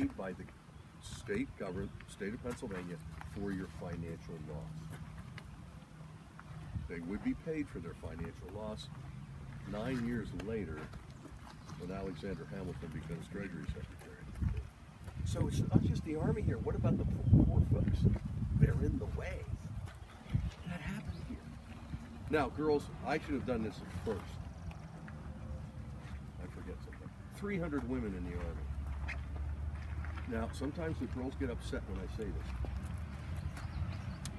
paid by the state government, state of Pennsylvania, for your financial loss. They would be paid for their financial loss. 9 years later, when Alexander Hamilton becomes Treasury Secretary. So it's not just the Army here. What about the poor folks? They're in the way. That happened here. Now, girls, I should have done this at first. I forget something. 300 women in the Army. Now, sometimes the girls get upset when I say this.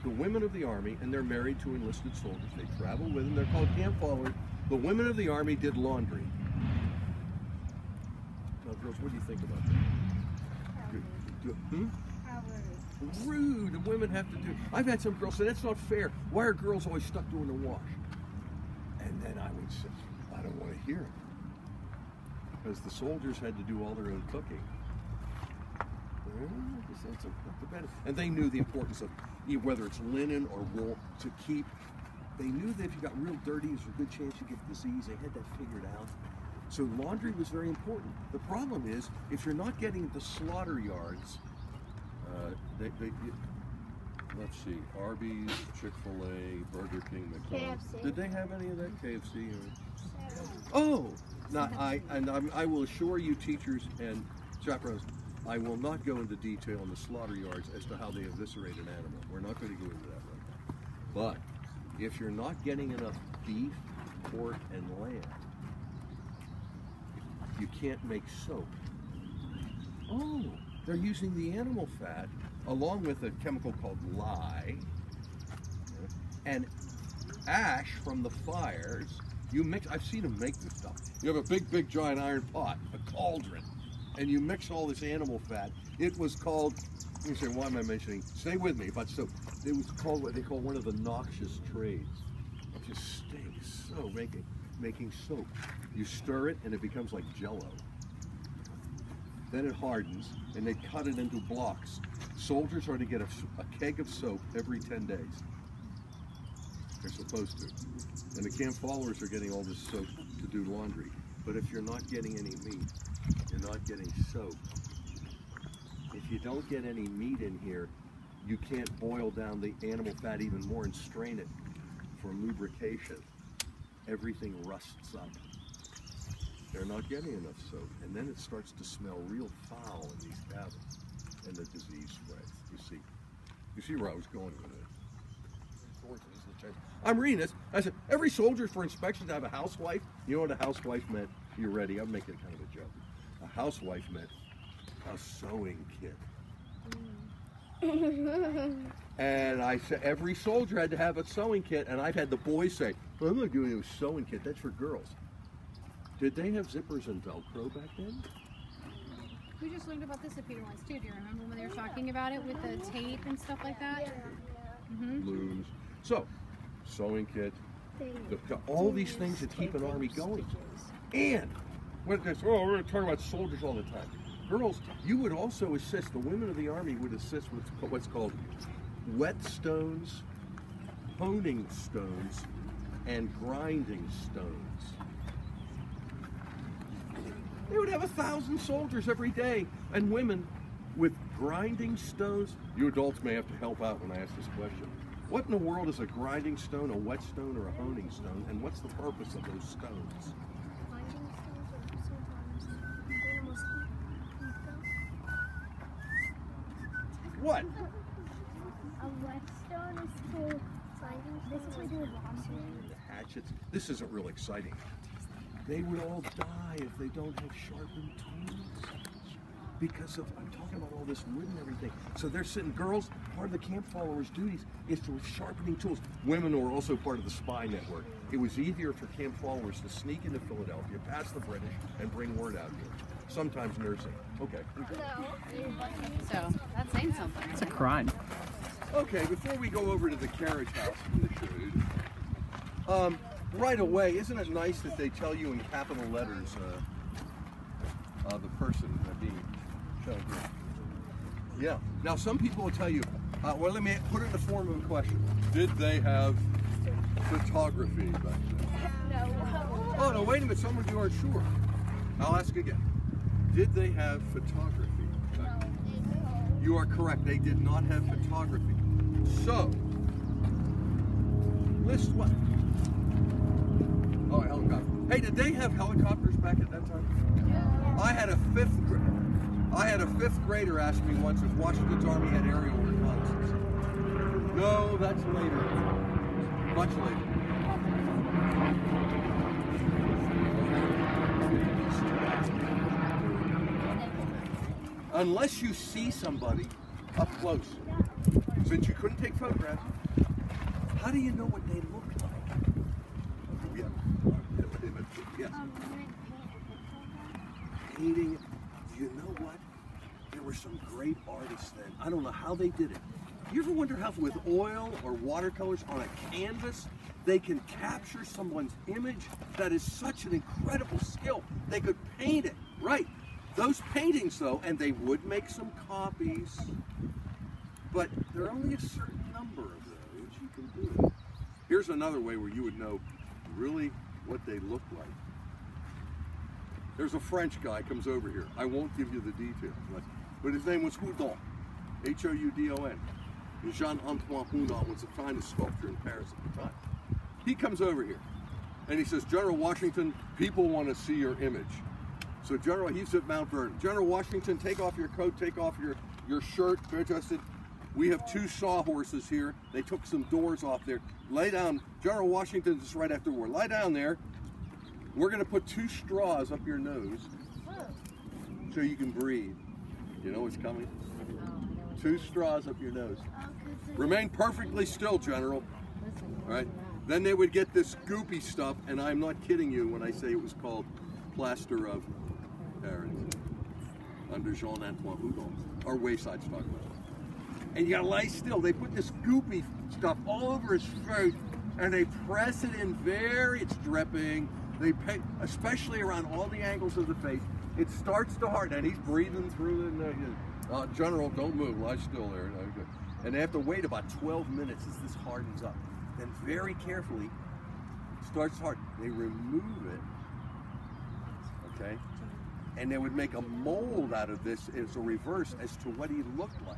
The women of the Army, and they're married to enlisted soldiers, they travel with them, they're called camp followers. The women of the Army did laundry. Now, girls, what do you think about that? Rude. The women have to do. I've had some girls say, that's not fair. Why are girls always stuck doing the wash? And then I would say, I don't want to hear it. Because the soldiers had to do all their own cooking. That's not the benefit. And they knew the importance of, whether it's linen or wool, to keep. They knew that if you got real dirty, there's a good chance you get disease. They had that figured out. So laundry was very important. The problem is, if you're not getting the slaughter yards, let's see, Arby's, Chick-fil-A, Burger King, McDonald's. KFC. Did they have any of that? KFC? Oh, now I will assure you, teachers and chaperones, I will not go into detail in the slaughter yards as to how they eviscerate an animal. We're not going to go into that right now. But if you're not getting enough beef, pork, and lamb, you can't make soap. Oh, they're using the animal fat along with a chemical called lye and ash from the fires. You mix, I've seen them make this stuff. You have a big giant iron pot, a cauldron, and you mix all this animal fat. It was called, you say, why am I mentioning? Stay with me, but so, it was called what they call one of the noxious trades. It just stinks so, making soap. You stir it and it becomes like Jell-O. Then it hardens and they cut it into blocks. Soldiers are to get a keg of soap every 10 days. They're supposed to. And the camp followers are getting all this soap to do laundry. But if you're not getting any meat, you're not getting soap. If you don't get any meat in here, you can't boil down the animal fat even more and strain it for lubrication. Everything rusts up. They're not getting enough soap. And then it starts to smell real foul in these cabins. And the disease spreads. You see where I was going with it. I'm reading this. I said, every soldier for inspection to have a housewife. You know what a housewife meant? You're ready. I'm making kind of a joke. A housewife meant a sewing kit. And I said, every soldier had to have a sewing kit. And I've had the boys say, well, I'm not doing a sewing kit. That's for girls. Did they have zippers and Velcro back then? We just learned about this at Peter once too. Do you remember when they were talking about it with the tape and stuff like that? Looms. So, sewing kit, all these things that keep an army going. And, we're going to talk about soldiers all the time. Girls, you would also assist, the women of the army would assist with what's called whetstones, honing stones, and grinding stones. They would have 1,000 soldiers every day, and women with grinding stones. You adults may have to help out when I ask this question. What in the world is a grinding stone, a whetstone, or a honing stone, and what's the purpose of those stones? Grinding stones are sometimes animals eat them. What? A whetstone is for grinding. This is what they do with boxing. The hatchets. This isn't real exciting. They would all die if they don't have sharpened tools. Because of, I'm talking about all this wood and everything. So they're sitting, girls, part of the camp followers' duties is to sharpening tools. Women were also part of the spy network. It was easier for camp followers to sneak into Philadelphia, past the British, and bring word out here. Sometimes nursing. Okay. So that's saying something. It's a crime. Okay, before we go over to the carriage house in the shade, right away, isn't it nice that they tell you in capital letters the person being shown here? Yeah. Now, some people will tell you, well, let me put it in the form of a question. Did they have photography back then? No. Oh, no, wait a minute. Some of you aren't sure. I'll ask again. Did they have photography back then? You are correct. They did not have photography. So, list what? Oh, helicopter. Hey, did they have helicopters back at that time? Yeah. I had a fifth grader ask me once if Washington's Army had aerial reconnaissance. No, that's later. Much later. Unless you see somebody up close, since you couldn't take photographs, how do you know what they look like? Yeah. Yes. Painting. You know what? There were some great artists then. I don't know how they did it. You ever wonder how with oil or watercolors on a canvas, they can capture someone's image? That is such an incredible skill. They could paint it, right? Those paintings though, and they would make some copies, but there are only a certain number of those you can do. Here's another way where you would know really what they look like. There's a French guy comes over here. I won't give you the details, but his name was Houdon, H-O-U-D-O-N. Jean-Antoine Houdon was the finest sculptor in Paris at the time. He comes over here and he says, General Washington, people want to see your image. So General, he's at Mount Vernon. General Washington, take off your coat, take off your shirt, bare-chested. We have 2 sawhorses here. They took some doors off there. Lay down. General Washington, this is right after war. Lie down there. We're going to put 2 straws up your nose so you can breathe. You know what's coming? 2 straws up your nose. Remain perfectly still, General. All right. Then they would get this goopy stuff, and I'm not kidding you when I say it was called plaster of Paris under Jean-Antoine Houdon, or wayside stockman. And you gotta lie still. They put this goopy stuff all over his face, and they press it in it's dripping. They pay, especially around all the angles of the face. It starts to harden, and he's breathing through the General, don't move, lie still there. And they have to wait about 12 minutes as this hardens up. Then very carefully, it starts to harden. They remove it. Okay, and they would make a mold out of this as a reverse as to what he looked like.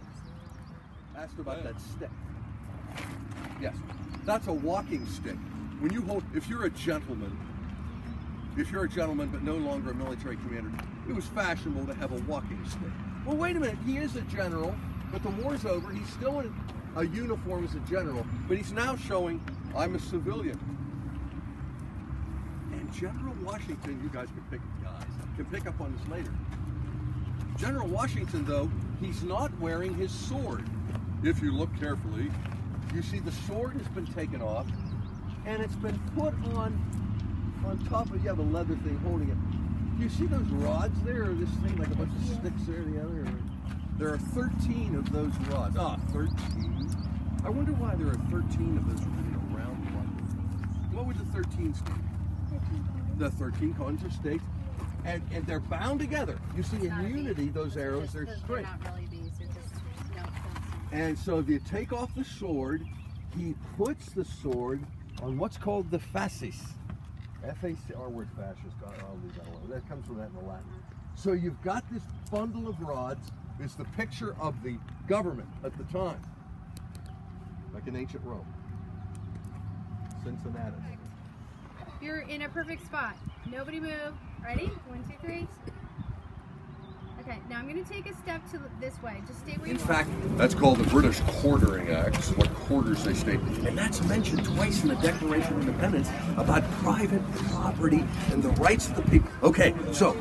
Asked about that stick. Yes, that's a walking stick. When you hold, if you're a gentleman but no longer a military commander, it was fashionable to have a walking stick. Well, wait a minute, he is a general, but the war's over. He's still in a uniform as a general, but he's now showing, I'm a civilian. And General Washington, you guys can pick up on this later. General Washington, though, he's not wearing his sword. If you look carefully, you see the sword has been taken off, and it's been put on top of, the leather thing holding it. You see those rods there, or this thing, like a bunch of sticks there together? There are 13 of those rods. 13. I wonder why there are 13 of those around the body. What would the 13 stand? The 13 cones are staked, and they're bound together. You see, in unity, those arrows, they're straight. They're not really bees, they're just, and so if you take off the sword, he puts the sword on what's called the fasces. F-A-C, our word fascist, I'll leave that alone. That comes from that in the Latin. So you've got this bundle of rods. It's the picture of the government at the time, like in ancient Rome. Cincinnatus. You're in a perfect spot. Nobody move. Ready? 1, 2, 3. Okay, now I'm going to take a step to this way. Just stay where you are. In fact, that's called the British Quartering Acts, what quarters they stayed. And that's mentioned twice in the Declaration of Independence about private property and the rights of the people. Okay, so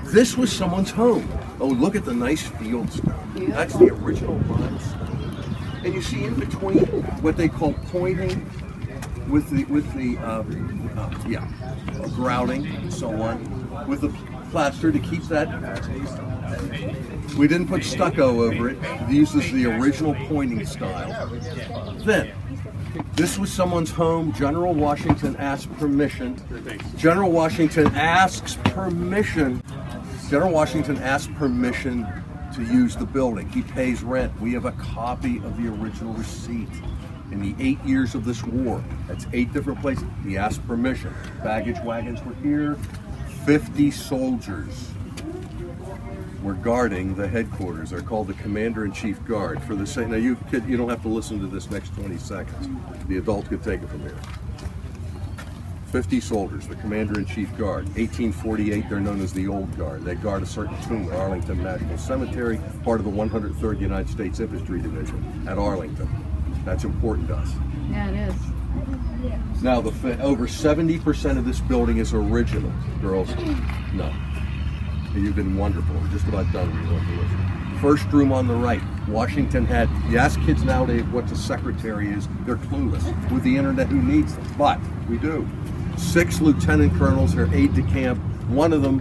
this was someone's home. Oh, look at the nice fields. That's the original limestone. And you see in between what they call pointing with the grouting and so on, with the plaster to keep that. We didn't put stucco over it. This is the original pointing style. Then, this was someone's home. General Washington asked permission. General Washington asks permission. General Washington asked permission to use the building. He pays rent. We have a copy of the original receipt. In the 8 years of this war, that's 8 different places. He asked permission. Baggage wagons were here. 50 soldiers were guarding the headquarters. They're called the Commander-in-Chief Guard. For the same, now you don't have to listen to this next 20 seconds. The adult could take it from here. 50 soldiers, the Commander-in-Chief Guard. 1848, they're known as the Old Guard. They guard a certain tomb at Arlington National Cemetery, part of the 103rd United States Infantry Division at Arlington. That's important to us. Yeah, it is. Now, over 70% of this building is original. Girls, no. You've been wonderful. We're just about done. We want to listen. First room on the right. Washington had, you ask kids nowadays what a secretary is, they're clueless. With the internet, who needs them? But we do. 6 lieutenant colonels, their aide-de-camp. One of them,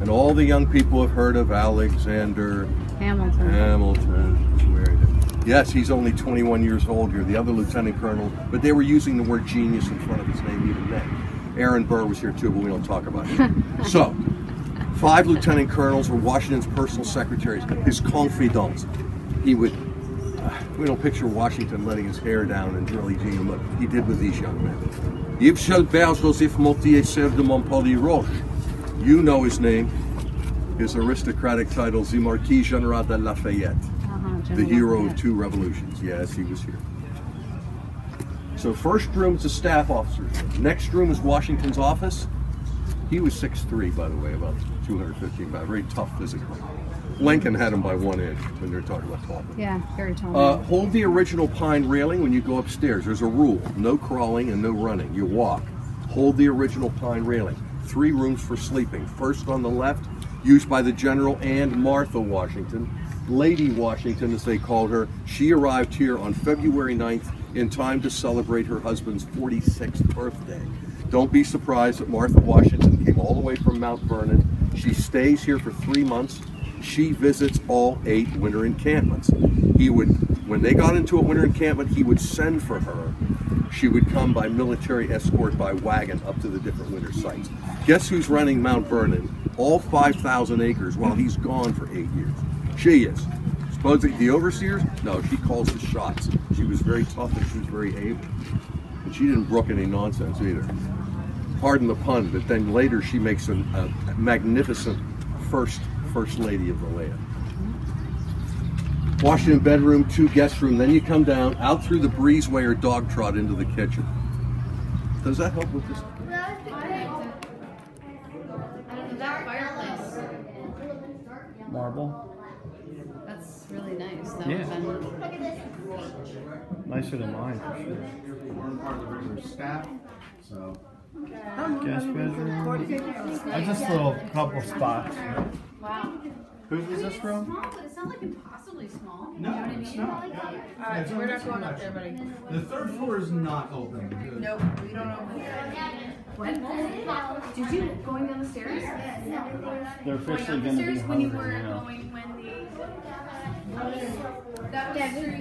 and all the young people have heard of Alexander Hamilton. Yes, he's only 21 years old here. The other lieutenant colonel, but they were using the word genius in front of his name even then. Aaron Burr was here too, but we don't talk about it. So, 5 lieutenant colonels were Washington's personal secretaries, his confidants. He would, we don't picture Washington letting his hair down and really doing him, but he did with these young men. Yves Chalbert Joseph Mortier served de Montpellier Roche. You know his name, his aristocratic title, the Marquis General de Lafayette. The hero of 2 revolutions. Yes, he was here. So first room is the staff officers. Next room is Washington's office. He was 6'3", by the way, about 215 pounds. Very tough physically. Lincoln had him by 1 inch when they're talking about tall. Yeah, very tall. Hold the original pine railing when you go upstairs. There's a rule. No crawling and no running. You walk. Hold the original pine railing. 3 rooms for sleeping. First on the left, used by the General and Martha Washington. Lady Washington, as they called her, she arrived here on February 9th in time to celebrate her husband's 46th birthday. Don't be surprised that Martha Washington came all the way from Mount Vernon. She stays here for 3 months. She visits all 8 winter encampments. He would, when they got into a winter encampment, he would send for her. She would come by military escort by wagon up to the different winter sites. Guess who's running Mount Vernon? All 5,000 acres while he's gone for 8 years. She is. Supposedly the overseers? No, she calls the shots. She was very tough and she was very able. And she didn't brook any nonsense either. Pardon the pun, but then later she makes a magnificent first lady of the land. Washington bedroom, 2 guest room. Then you come down, out through the breezeway or dog trot into the kitchen. Does that help with this? That fireplace. Marble. That's really nice. That Yeah. been... Nicer than mine for sure. One part of the room is staff, so. Guest bedroom. Just a little couple spots. Wow. Whose was this room? Small, but it's not like impossibly small. No, You know what I it's mean? not. Alright, so we're not going up there, buddy. The 3rd floor is not open. Nope, we don't open there. What? Did you going down the stairs? They're Going officially up the going to be stairs when you hungry were now. going when the... That was true.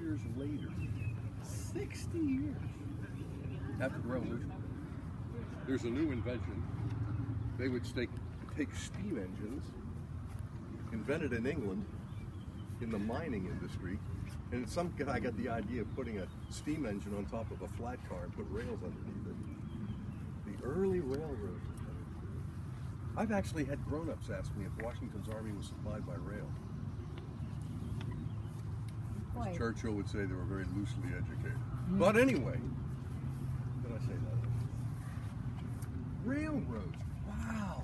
Years later, 60 years after the revolution, there's a new invention. They would take steam engines, invented in England in the mining industry, and some guy got the idea of putting a steam engine on top of a flat car and put rails underneath it. The early railroads. I've actually had grown-ups ask me if Washington's army was supplied by rail. As Churchill would say they were very loosely educated. But anyway, did I say that? Railroads. Wow.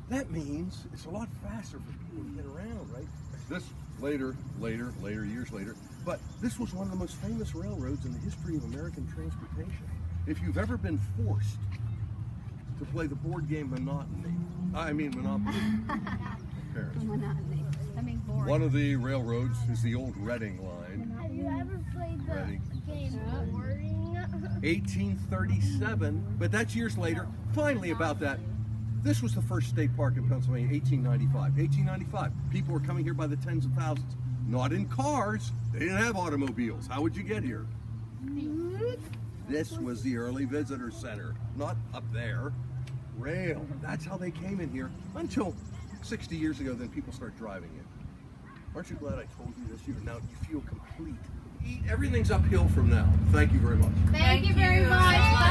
That means it's a lot faster for people to get around, right? This years later, but this was one of the most famous railroads in the history of American transportation. If you've ever been forced to play the board game Monopoly, parents. Monotony. I mean, boring. One of the railroads is the old Reading line. Have you ever played the game Boring? 1837, but that's years later. Finally, about that. This was the first state park in Pennsylvania, 1895. 1895. People were coming here by the tens of thousands. Not in cars. They didn't have automobiles. How would you get here? This was the early visitor center. Not up there. Rail. That's how they came in here until 60 years ago. Then people start driving in. Aren't you glad I told you this? Now you feel complete Everything's uphill from now. Thank you very much. Thank you very much.